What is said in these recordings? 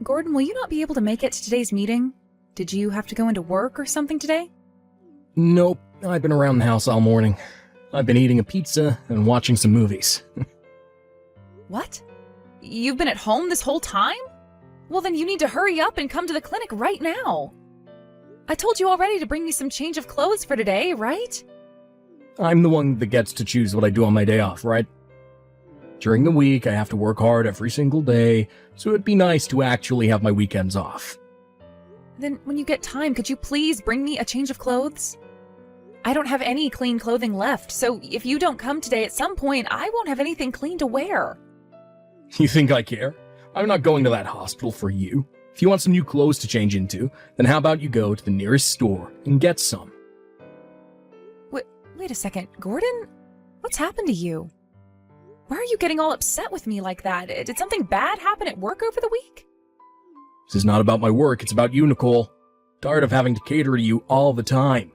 Gordon, will you not be able to make it to today's meeting? Did you have to go into work or something today? Nope, I've been around the house all morning. I've been eating a pizza and watching some movies. What? You've been at home this whole time? Well, then you need to hurry up and come to the clinic right now. I told you already to bring me some change of clothes for today, right? I'm the one that gets to choose what I do on my day off, right? During the week, I have to work hard every single day, so it'd be nice to actually have my weekends off. Then when you get time, could you please bring me a change of clothes? I don't have any clean clothing left, so if you don't come today at some point, I won't have anything clean to wear. You think I care? I'm not going to that hospital for you. If you want some new clothes to change into, then how about you go to the nearest store and get some? Wait a second, Gordon? What's happened to you? Why are you getting all upset with me like that? Did something bad happen at work over the week? This is not about my work, it's about you, Nicole. Tired of having to cater to you all the time.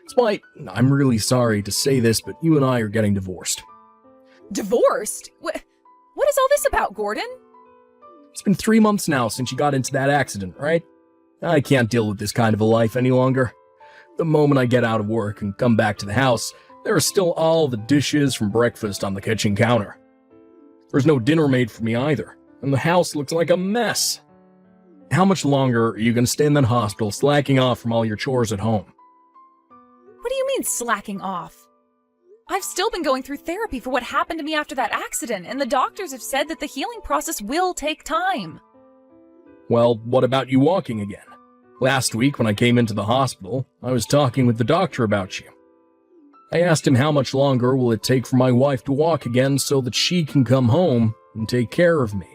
That's why I'm really sorry to say this, but you and I are getting divorced. Divorced? What is all this about, Gordon? It's been 3 months now since you got into that accident, right? I can't deal with this kind of a life any longer. The moment I get out of work and come back to the house, there are still all the dishes from breakfast on the kitchen counter. There's no dinner made for me either, and the house looks like a mess. How much longer are you going to stay in that hospital slacking off from all your chores at home? What do you mean slacking off? I've still been going through therapy for what happened to me after that accident, and the doctors have said that the healing process will take time. Well, what about you walking again? Last week when I came into the hospital, I was talking with the doctor about you. I asked him how much longer will it take for my wife to walk again so that she can come home and take care of me.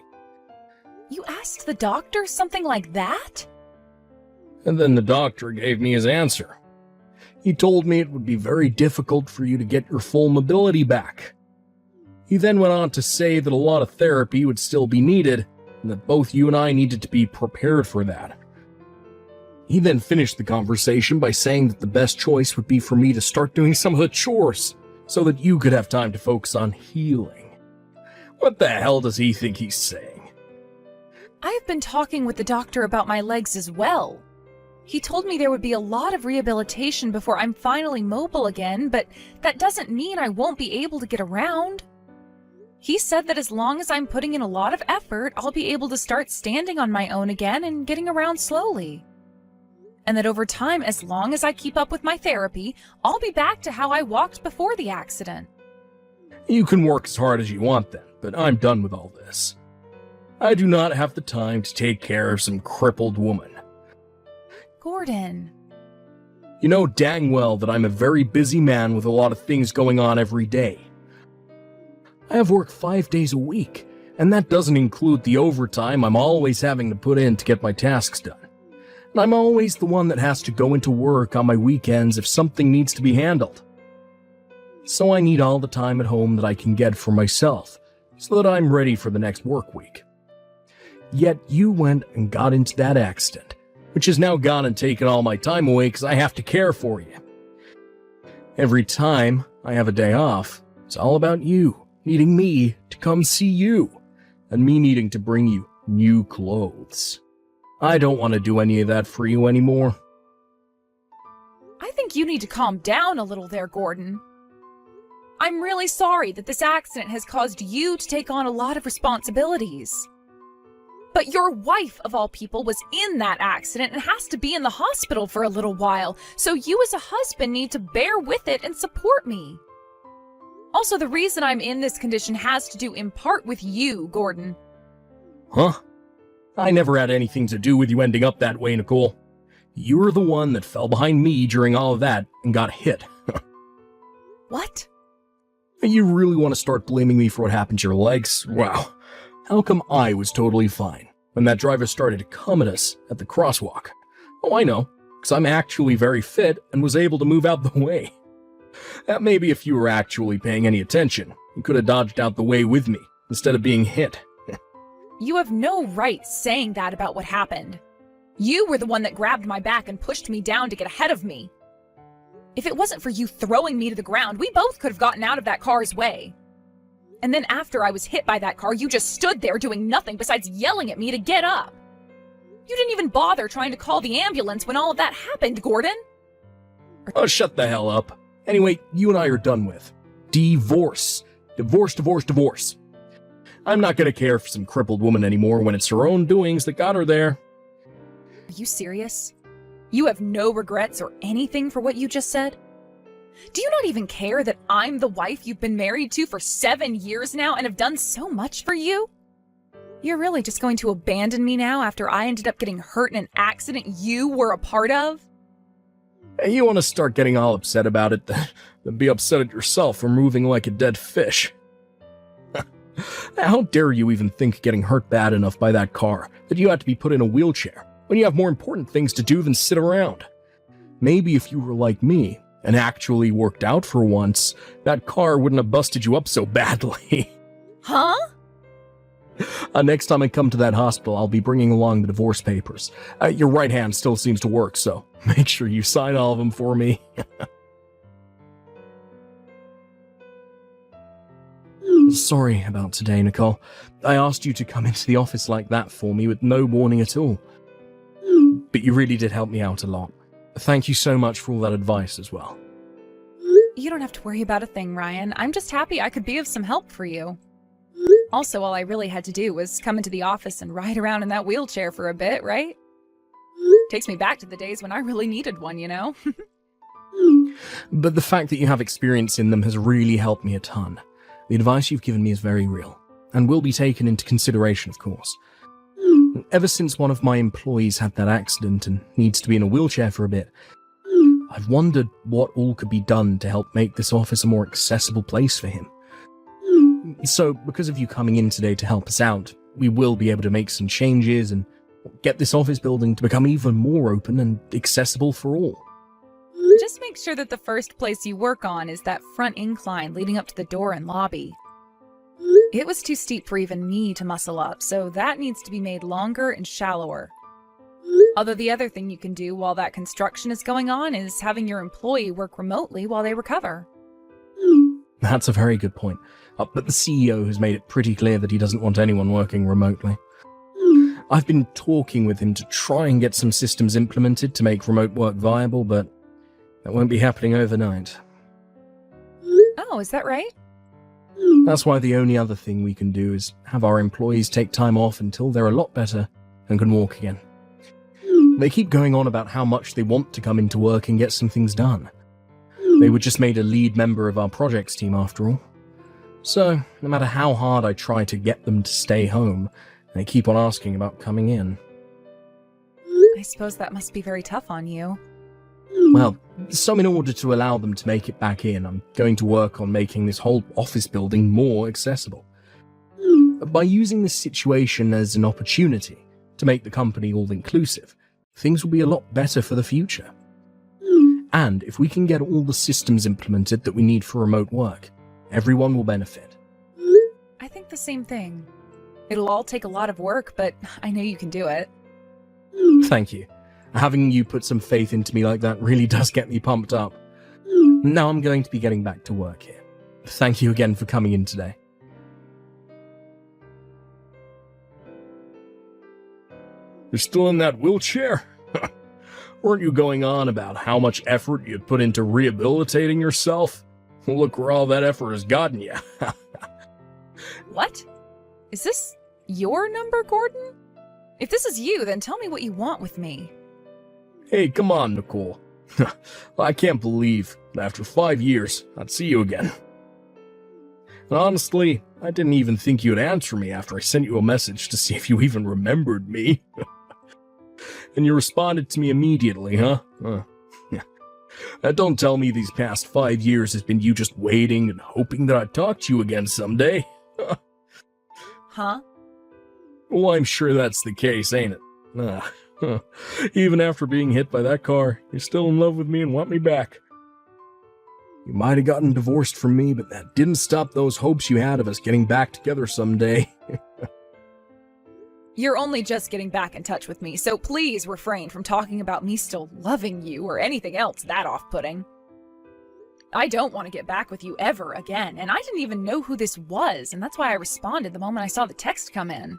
You asked the doctor something like that? And then the doctor gave me his answer. He told me it would be very difficult for you to get your full mobility back. He then went on to say that a lot of therapy would still be needed, and that both you and I needed to be prepared for that. He then finished the conversation by saying that the best choice would be for me to start doing some of the chores, so that you could have time to focus on healing. What the hell does he think he's saying? I have been talking with the doctor about my legs as well. He told me there would be a lot of rehabilitation before I'm finally mobile again, but that doesn't mean I won't be able to get around. He said that as long as I'm putting in a lot of effort, I'll be able to start standing on my own again and getting around slowly. And that over time, as long as I keep up with my therapy, I'll be back to how I walked before the accident. You can work as hard as you want then, but I'm done with all this. I do not have the time to take care of some crippled woman. Gordon. You know dang well that I'm a very busy man with a lot of things going on every day. I have work 5 days a week, and that doesn't include the overtime I'm always having to put in to get my tasks done. And I'm always the one that has to go into work on my weekends if something needs to be handled. So I need all the time at home that I can get for myself, so that I'm ready for the next work week. Yet you went and got into that accident, which has now gone and taken all my time away because I have to care for you. Every time I have a day off, it's all about you needing me to come see you, and me needing to bring you new clothes. I don't want to do any of that for you anymore. I think you need to calm down a little there, Gordon. I'm really sorry that this accident has caused you to take on a lot of responsibilities. But your wife, of all people, was in that accident and has to be in the hospital for a little while, so you as a husband need to bear with it and support me. Also, the reason I'm in this condition has to do in part with you, Gordon. Huh? I never had anything to do with you ending up that way, Nicole. You were the one that fell behind me during all of that and got hit. What? You really want to start blaming me for what happened to your legs? Wow. How come I was totally fine when that driver started to come at us at the crosswalk? Oh, I know, because I'm actually very fit and was able to move out the way. That maybe if you were actually paying any attention, you could have dodged out the way with me instead of being hit. You have no right saying that about what happened. You were the one that grabbed my back and pushed me down to get ahead of me. If it wasn't for you throwing me to the ground, we both could have gotten out of that car's way. And then after I was hit by that car, you just stood there doing nothing besides yelling at me to get up. You didn't even bother trying to call the ambulance when all of that happened, Gordon. Oh, shut the hell up. Anyway, you and I are done with. Divorce. Divorce, divorce, divorce. I'm not gonna care for some crippled woman anymore when it's her own doings that got her there. Are you serious? You have no regrets or anything for what you just said? Do you not even care that I'm the wife you've been married to for 7 years now and have done so much for you? You're really just going to abandon me now after I ended up getting hurt in an accident you were a part of? Hey, you want to start getting all upset about it, then be upset at yourself for moving like a dead fish. How dare you even think getting hurt bad enough by that car that you had to be put in a wheelchair when you have more important things to do than sit around? Maybe if you were like me and actually worked out for once, that car wouldn't have busted you up so badly. Huh? Next time I come to that hospital, I'll be bringing along the divorce papers. Your right hand still seems to work, so make sure you sign all of them for me. Sorry about today, Nicole. I asked you to come into the office like that for me with no warning at all. But you really did help me out a lot. Thank you so much for all that advice as well. You don't have to worry about a thing, Ryan. I'm just happy I could be of some help for you. Also, all I really had to do was come into the office and ride around in that wheelchair for a bit, right? Takes me back to the days when I really needed one, you know? But the fact that you have experience in them has really helped me a ton. The advice you've given me is very real, and will be taken into consideration, of course. Ever since one of my employees had that accident and needs to be in a wheelchair for a bit, I've wondered what all could be done to help make this office a more accessible place for him. So, because of you coming in today to help us out, we will be able to make some changes and get this office building to become even more open and accessible for all. Just make sure that the first place you work on is that front incline leading up to the door and lobby. It was too steep for even me to muscle up, so that needs to be made longer and shallower. Although the other thing you can do while that construction is going on is having your employee work remotely while they recover. That's a very good point. But the CEO has made it pretty clear that he doesn't want anyone working remotely. I've been talking with him to try and get some systems implemented to make remote work viable, but that won't be happening overnight. Oh, is that right? That's why the only other thing we can do is have our employees take time off until they're a lot better and can walk again. They keep going on about how much they want to come into work and get some things done. They were just made a lead member of our projects team after all. So, no matter how hard I try to get them to stay home, they keep on asking about coming in. I suppose that must be very tough on you. Well, so in order to allow them to make it back in, I'm going to work on making this whole office building more accessible. By using this situation as an opportunity to make the company all-inclusive, things will be a lot better for the future. And if we can get all the systems implemented that we need for remote work, everyone will benefit. I think the same thing. It'll all take a lot of work, but I know you can do it. Thank you. Having you put some faith into me like that really does get me pumped up. Now I'm going to be getting back to work here. Thank you again for coming in today. You're still in that wheelchair? Weren't you going on about how much effort you'd put into rehabilitating yourself? Look where all that effort has gotten you. What? Is this your number, Gordon? If this is you, then tell me what you want with me. Hey, come on, Nicole. I can't believe that after 5 years, I'd see you again. And honestly, I didn't even think you'd answer me after I sent you a message to see if you even remembered me. And you responded to me immediately, huh? Don't tell me these past 5 years has been you just waiting and hoping that I'd talk to you again someday. Huh? Well, I'm sure that's the case, ain't it? Even after being hit by that car, you're still in love with me and want me back. You might have gotten divorced from me, but that didn't stop those hopes you had of us getting back together someday. You're only just getting back in touch with me, so please refrain from talking about me still loving you or anything else that off-putting. I don't want to get back with you ever again, and I didn't even know who this was, and that's why I responded the moment I saw the text come in.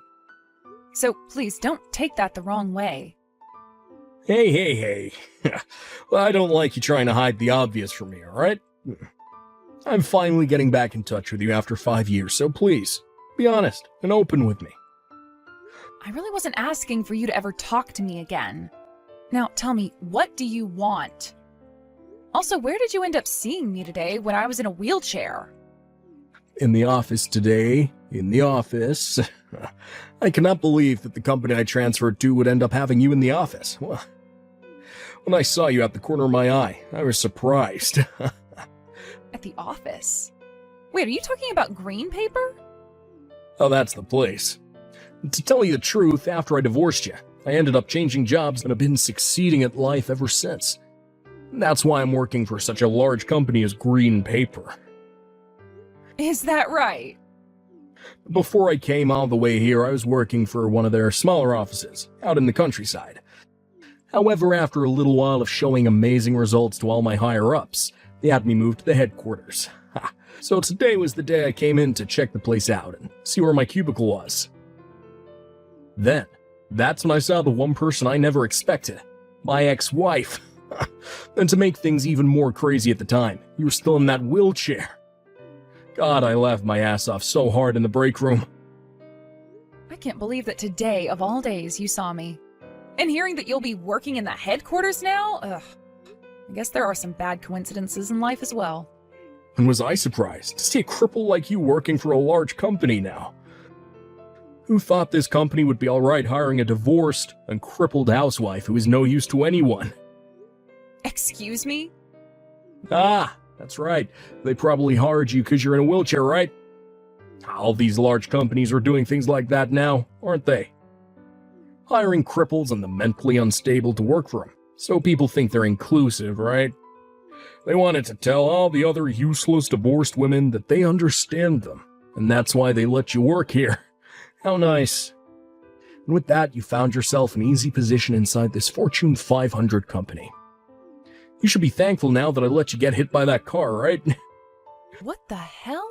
So please don't take that the wrong way. Hey. Well, I don't like you trying to hide the obvious from me, alright? I'm finally getting back in touch with you after 5 years, so please, be honest and open with me. I really wasn't asking for you to ever talk to me again. Now tell me, what do you want? Also, where did you end up seeing me today when I was in a wheelchair? In the office today, in the office. I cannot believe that the company I transferred to would end up having you in the office. Well, when I saw you out the corner of my eye, I was surprised. At the office? Wait, are you talking about green paper? Oh, that's the place. To tell you the truth, after I divorced you, I ended up changing jobs and have been succeeding at life ever since. That's why I'm working for such a large company as Green Paper. Is that right? Before I came all the way here, I was working for one of their smaller offices, out in the countryside. However, after a little while of showing amazing results to all my higher-ups, they had me moved to the headquarters. So today was the day I came in to check the place out and see where my cubicle was. Then, that's when I saw the one person I never expected, my ex-wife. And to make things even more crazy at the time, you were still in that wheelchair. God, I laughed my ass off so hard in the break room. I can't believe that today, of all days, you saw me. And hearing that you'll be working in the headquarters now? Ugh. I guess there are some bad coincidences in life as well. And was I surprised to see a cripple like you working for a large company now? Who thought this company would be alright hiring a divorced and crippled housewife who is no use to anyone? Excuse me? Ah, that's right. They probably hired you because you're in a wheelchair, right? All these large companies are doing things like that now, aren't they? Hiring cripples and the mentally unstable to work for them, so people think they're inclusive, right? They wanted to tell all the other useless divorced women that they understand them, and that's why they let you work here. How nice. And with that, you found yourself an easy position inside this Fortune 500 company. You should be thankful now that I let you get hit by that car, right? What the hell?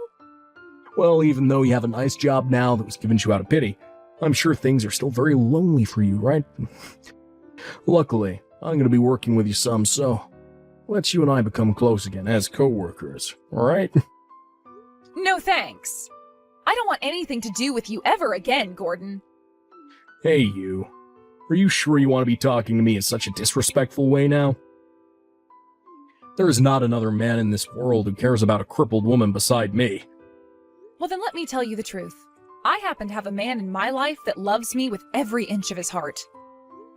Well, even though you have a nice job now that was given to you out of pity, I'm sure things are still very lonely for you, right? Luckily, I'm going to be working with you some, so let's you and I become close again as co-workers, alright? No thanks. I don't want anything to do with you ever again, Gordon. Hey, you. Are you sure you want to be talking to me in such a disrespectful way now? There is not another man in this world who cares about a crippled woman beside me. Well, then let me tell you the truth. I happen to have a man in my life that loves me with every inch of his heart.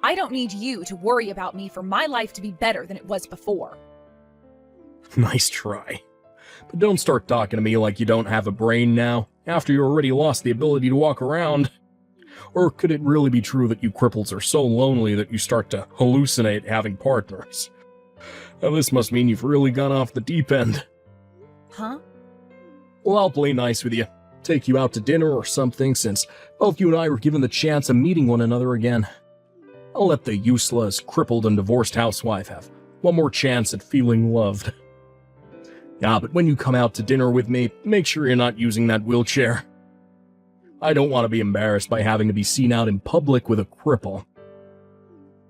I don't need you to worry about me for my life to be better than it was before. Nice try. But don't start talking to me like you don't have a brain now, after you already lost the ability to walk around. Or could it really be true that you cripples are so lonely that you start to hallucinate having partners? Now this must mean you've really gone off the deep end. Huh? Well, I'll play nice with you. Take you out to dinner or something, since both you and I were given the chance of meeting one another again. I'll let the useless, crippled, and divorced housewife have one more chance at feeling loved. Yeah, but when you come out to dinner with me, make sure you're not using that wheelchair. I don't want to be embarrassed by having to be seen out in public with a cripple.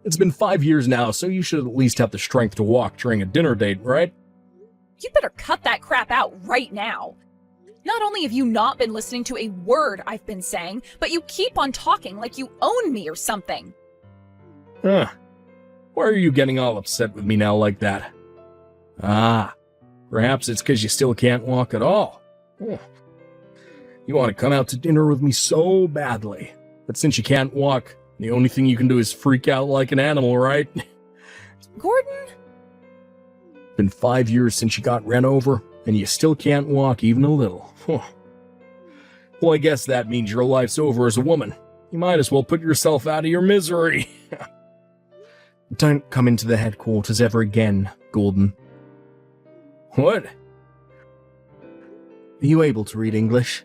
It's been 5 years now, so you should at least have the strength to walk during a dinner date, right? You better cut that crap out right now. Not only have you not been listening to a word I've been saying, but you keep on talking like you own me or something. Huh. Why are you getting all upset with me now like that? Ah, perhaps it's because you still can't walk at all. You want to come out to dinner with me so badly, but since you can't walk, the only thing you can do is freak out like an animal, right? Gordon? Been 5 years since you got ran over, and you still can't walk even a little. Well, I guess that means your life's over as a woman. You might as well put yourself out of your misery. Don't come into the headquarters ever again, Gordon. What? Are you able to read English?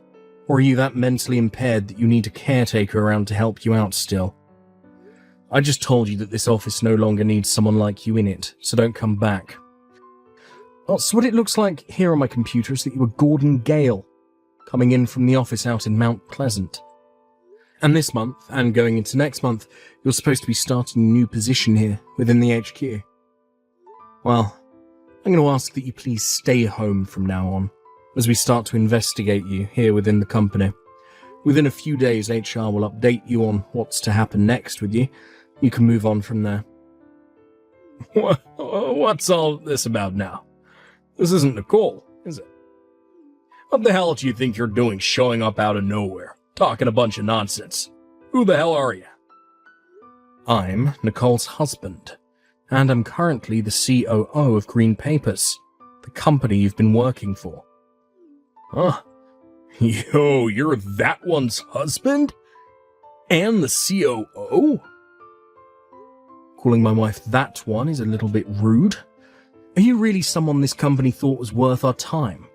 Or are you that mentally impaired that you need a caretaker around to help you out still? I just told you that this office no longer needs someone like you in it, so don't come back. So what it looks like here on my computer is that you were Gordon Gale, coming in from the office out in Mount Pleasant. And this month, and going into next month, you're supposed to be starting a new position here within the HQ. Well, I'm going to ask that you please stay home from now on, as we start to investigate you here within the company. Within a few days, HR will update you on what's to happen next with you. You can move on from there. What's all this about now? This isn't Nicole, is it? What the hell do you think you're doing showing up out of nowhere, talking a bunch of nonsense? Who the hell are you? I'm Nicole's husband, and I'm currently the COO of Green Papers, the company you've been working for. Huh? Yo, you're that one's husband? And the COO? Calling my wife that one is a little bit rude. Are you really someone this company thought was worth our time?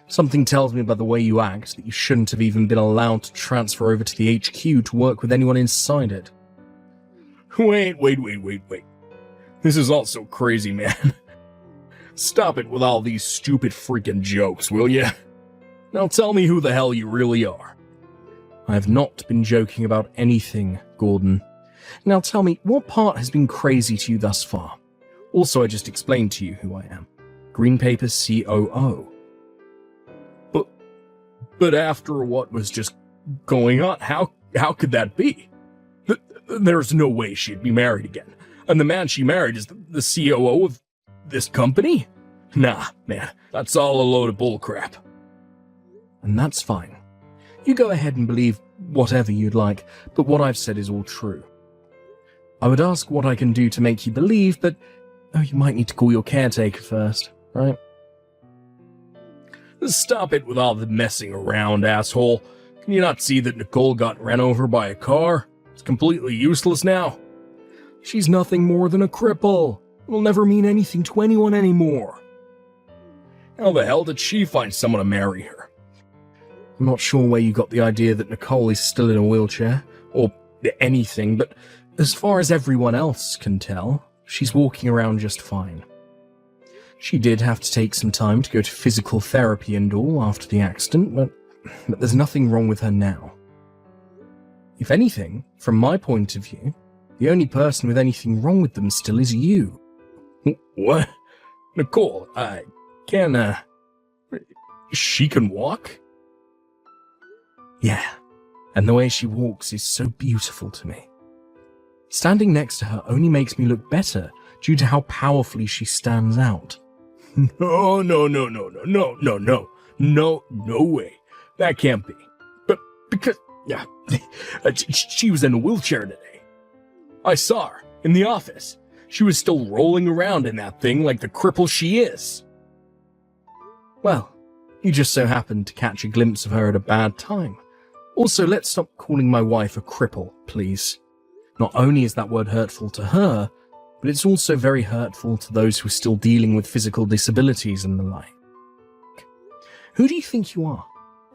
Something tells me by the way you act that you shouldn't have even been allowed to transfer over to the HQ to work with anyone inside it. Wait. This is all so crazy, man. Stop it with all these stupid freaking jokes, will ya? Now tell me who the hell you really are. I have not been joking about anything, Gordon. Now tell me, what part has been crazy to you thus far? Also, I just explained to you who I am. Green Papers COO. But after what was just going on, how could that be? There's no way she'd be married again. And the man she married is the COO of this company? Nah, man, that's all a load of bullcrap. And that's fine. You go ahead and believe whatever you'd like, but what I've said is all true. I would ask what I can do to make you believe, but you might need to call your caretaker first, right? Stop it with all the messing around, asshole. Can you not see that Nicole got ran over by a car? It's completely useless now. She's nothing more than a cripple. It'll never mean anything to anyone anymore. How the hell did she find someone to marry her? I'm not sure where you got the idea that Nicole is still in a wheelchair, or anything, but as far as everyone else can tell, she's walking around just fine. She did have to take some time to go to physical therapy and all after the accident, but there's nothing wrong with her now. If anything, from my point of view, the only person with anything wrong with them still is you. What? Nicole, she can walk? Yeah, and the way she walks is so beautiful to me. Standing next to her only makes me look better due to how powerfully she stands out. No way. That can't be. But because, she was in a wheelchair today. I saw her in the office. She was still rolling around in that thing like the cripple she is. Well, you just so happened to catch a glimpse of her at a bad time. Also, let's stop calling my wife a cripple, please. Not only is that word hurtful to her, but it's also very hurtful to those who are still dealing with physical disabilities and the like. Who do you think you are,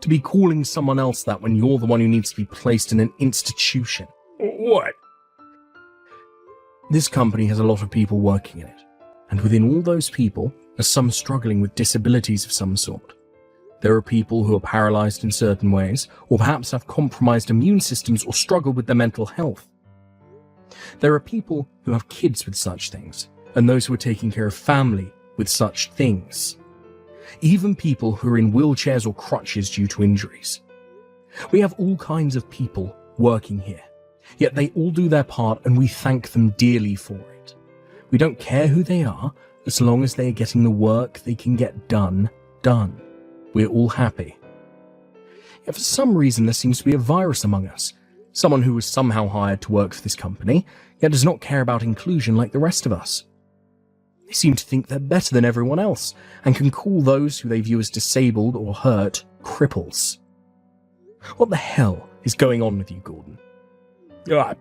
to be calling someone else that when you're the one who needs to be placed in an institution? What? This company has a lot of people working in it, and within all those people are some struggling with disabilities of some sort. There are people who are paralyzed in certain ways, or perhaps have compromised immune systems or struggle with their mental health. There are people who have kids with such things, and those who are taking care of family with such things. Even people who are in wheelchairs or crutches due to injuries. We have all kinds of people working here, yet they all do their part and we thank them dearly for it. We don't care who they are, as long as they are getting the work they can get done. We're all happy. Yet for some reason there seems to be a virus among us. Someone who was somehow hired to work for this company, yet does not care about inclusion like the rest of us. They seem to think they're better than everyone else, and can call those who they view as disabled or hurt cripples. What the hell is going on with you, Gordon? Hold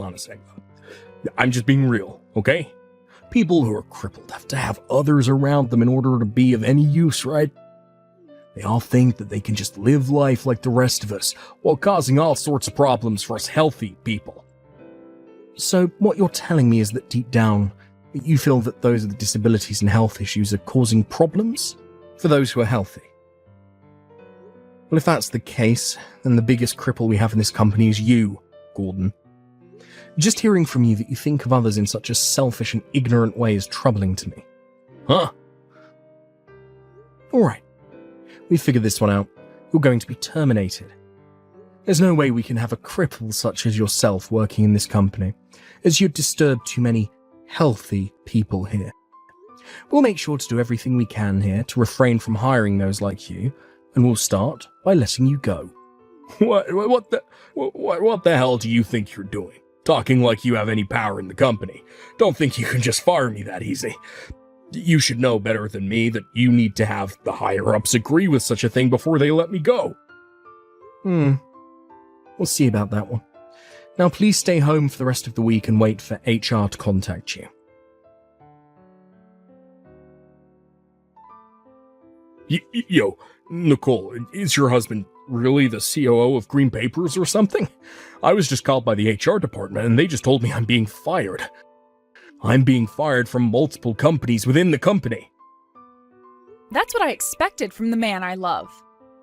on a second. I'm just being real, okay? People who are crippled have to have others around them in order to be of any use, right? They all think that they can just live life like the rest of us, while causing all sorts of problems for us healthy people. So what you're telling me is that deep down, you feel that those with disabilities and health issues are causing problems for those who are healthy? Well, if that's the case, then the biggest cripple we have in this company is you, Gordon. Just hearing from you that you think of others in such a selfish and ignorant way is troubling to me. Huh? Alright. We figured this one out. You're going to be terminated. There's no way we can have a cripple such as yourself working in this company, as you'd disturb too many healthy people here. We'll make sure to do everything we can here to refrain from hiring those like you, and we'll start by letting you go. What the hell do you think you're doing? Talking like you have any power in the company. Don't think you can just fire me that easy. You should know better than me that you need to have the higher-ups agree with such a thing before they let me go. We'll see about that one. Now please stay home for the rest of the week and wait for HR to contact you. Yo, Nicole, is your husband really the COO of Green Papers or something? I was just called by the HR department and they just told me I'm being fired. I'm being fired from multiple companies within the company. That's what I expected from the man I love.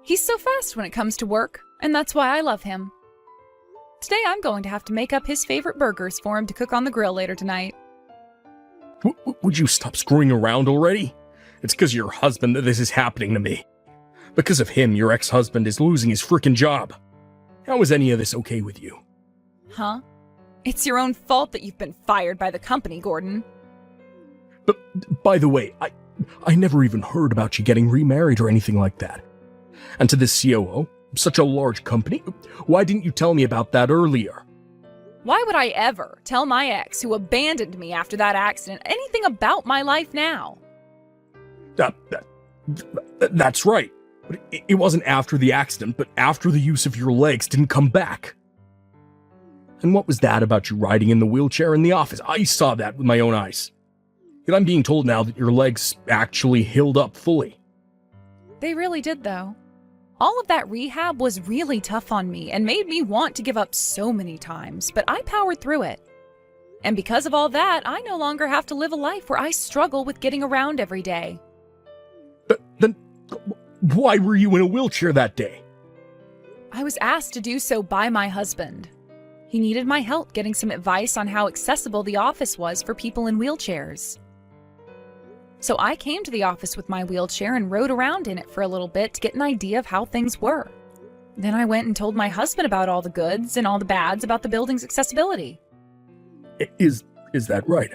He's so fast when it comes to work, and that's why I love him. Today I'm going to have to make up his favorite burgers for him to cook on the grill later tonight. Would you stop screwing around already? It's because of your husband that this is happening to me. Because of him, your ex-husband is losing his frickin' job. How is any of this okay with you? Huh? It's your own fault that you've been fired by the company, Gordon. But, by the way, I never even heard about you getting remarried or anything like that. And to this COO, such a large company, why didn't you tell me about that earlier? Why would I ever tell my ex who abandoned me after that accident anything about my life now? That's right. But it wasn't after the accident, but after the use of your legs didn't come back. And what was that about you riding in the wheelchair in the office? I saw that with my own eyes. Yet I'm being told now that your legs actually healed up fully. They really did, though. All of that rehab was really tough on me and made me want to give up so many times, but I powered through it. And because of all that, I no longer have to live a life where I struggle with getting around every day. Then why were you in a wheelchair that day? I was asked to do so by my husband. He needed my help getting some advice on how accessible the office was for people in wheelchairs. So I came to the office with my wheelchair and rode around in it for a little bit to get an idea of how things were. Then I went and told my husband about all the goods and all the bads about the building's accessibility. Is that right?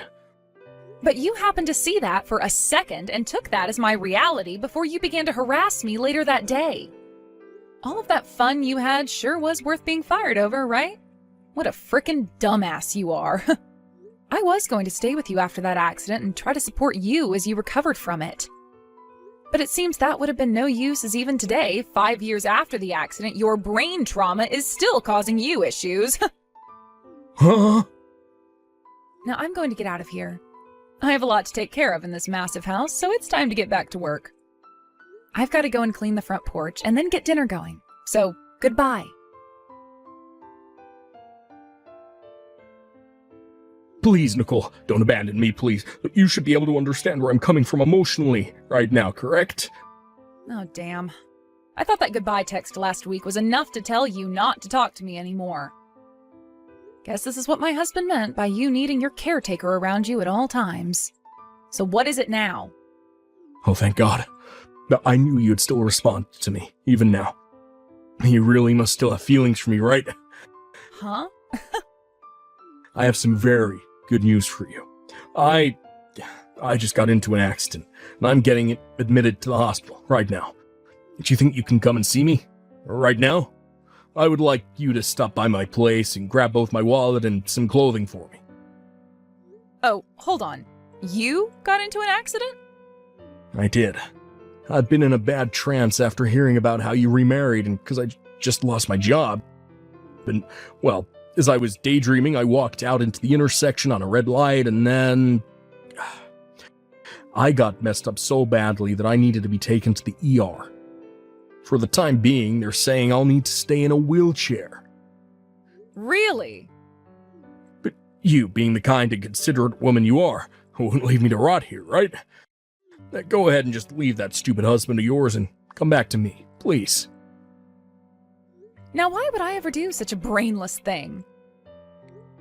But you happened to see that for a second and took that as my reality before you began to harass me later that day. All of that fun you had sure was worth being fired over, right? What a frickin' dumbass you are. I was going to stay with you after that accident and try to support you as you recovered from it. But it seems that would have been no use, as even today, 5 years after the accident, your brain trauma is still causing you issues. Huh? Now I'm going to get out of here. I have a lot to take care of in this massive house, so it's time to get back to work. I've got to go and clean the front porch and then get dinner going. So, goodbye. Please, Nicole, don't abandon me, please. You should be able to understand where I'm coming from emotionally right now, correct? Oh, damn. I thought that goodbye text last week was enough to tell you not to talk to me anymore. Guess this is what my husband meant by you needing your caretaker around you at all times. So what is it now? Oh, thank God. But I knew you'd still respond to me, even now. You really must still have feelings for me, right? Huh? I have some very good news for you. I just got into an accident, and I'm getting admitted to the hospital right now. Do you think you can come and see me? Right now? I would like you to stop by my place and grab both my wallet and some clothing for me. Oh, hold on. You got into an accident? I did. I've been in a bad trance after hearing about how you remarried and because I just lost my job. But, well, as I was daydreaming, I walked out into the intersection on a red light and then I got messed up so badly that I needed to be taken to the ER. For the time being, they're saying I'll need to stay in a wheelchair. Really? But you, being the kind and considerate woman you are, wouldn't leave me to rot here, right? Now go ahead and just leave that stupid husband of yours and come back to me, please. Now, why would I ever do such a brainless thing?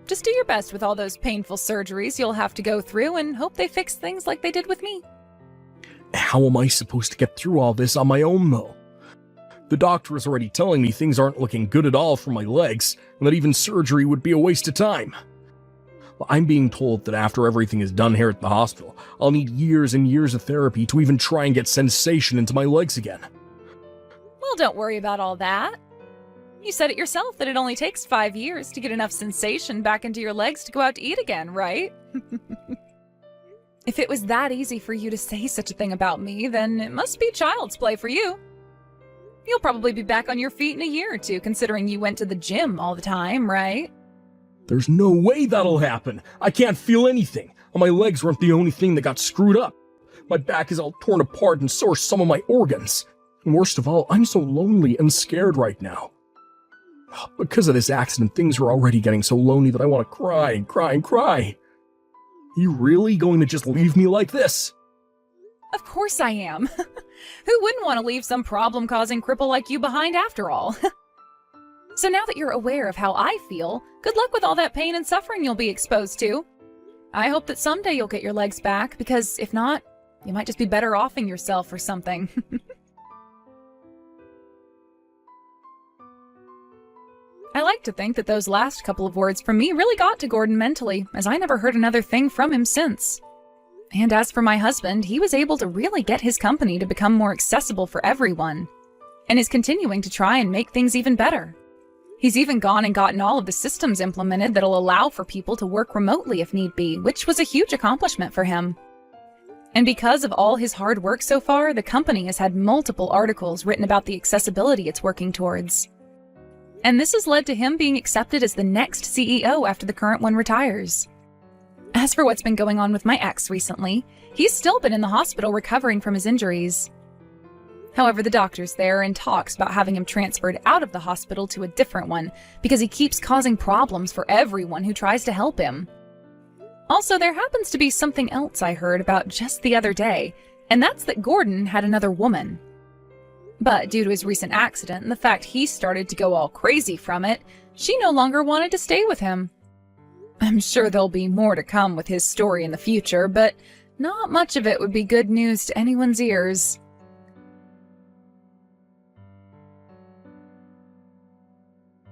Just do your best with all those painful surgeries you'll have to go through and hope they fix things like they did with me. How am I supposed to get through all this on my own, though? The doctor is already telling me things aren't looking good at all for my legs, and that even surgery would be a waste of time. I'm being told that after everything is done here at the hospital, I'll need years and years of therapy to even try and get sensation into my legs again. Well, don't worry about all that. You said it yourself that it only takes 5 years to get enough sensation back into your legs to go out to eat again, right? If it was that easy for you to say such a thing about me, then it must be child's play for you. You'll probably be back on your feet in a year or two, considering you went to the gym all the time, right? There's no way that'll happen. I can't feel anything. My legs weren't the only thing that got screwed up. My back is all torn apart and so are some of my organs. And worst of all, I'm so lonely and scared right now. Because of this accident, things are already getting so lonely that I want to cry and cry and cry. You really going to just leave me like this? Of course I am. Who wouldn't want to leave some problem-causing cripple like you behind after all? So now that you're aware of how I feel, good luck with all that pain and suffering you'll be exposed to. I hope that someday you'll get your legs back, because if not, you might just be better offing yourself or something. I like to think that those last couple of words from me really got to Gordon mentally, as I never heard another thing from him since. And as for my husband, he was able to really get his company to become more accessible for everyone, and is continuing to try and make things even better. He's even gone and gotten all of the systems implemented that'll allow for people to work remotely if need be, which was a huge accomplishment for him. And because of all his hard work so far, the company has had multiple articles written about the accessibility it's working towards. And this has led to him being accepted as the next CEO after the current one retires. As for what's been going on with my ex recently, he's still been in the hospital recovering from his injuries. However, the doctor's there and talks about having him transferred out of the hospital to a different one because he keeps causing problems for everyone who tries to help him. Also, there happens to be something else I heard about just the other day, and that's that Gordon had another woman. But due to his recent accident and the fact he started to go all crazy from it, she no longer wanted to stay with him. I'm sure there'll be more to come with his story in the future, but not much of it would be good news to anyone's ears.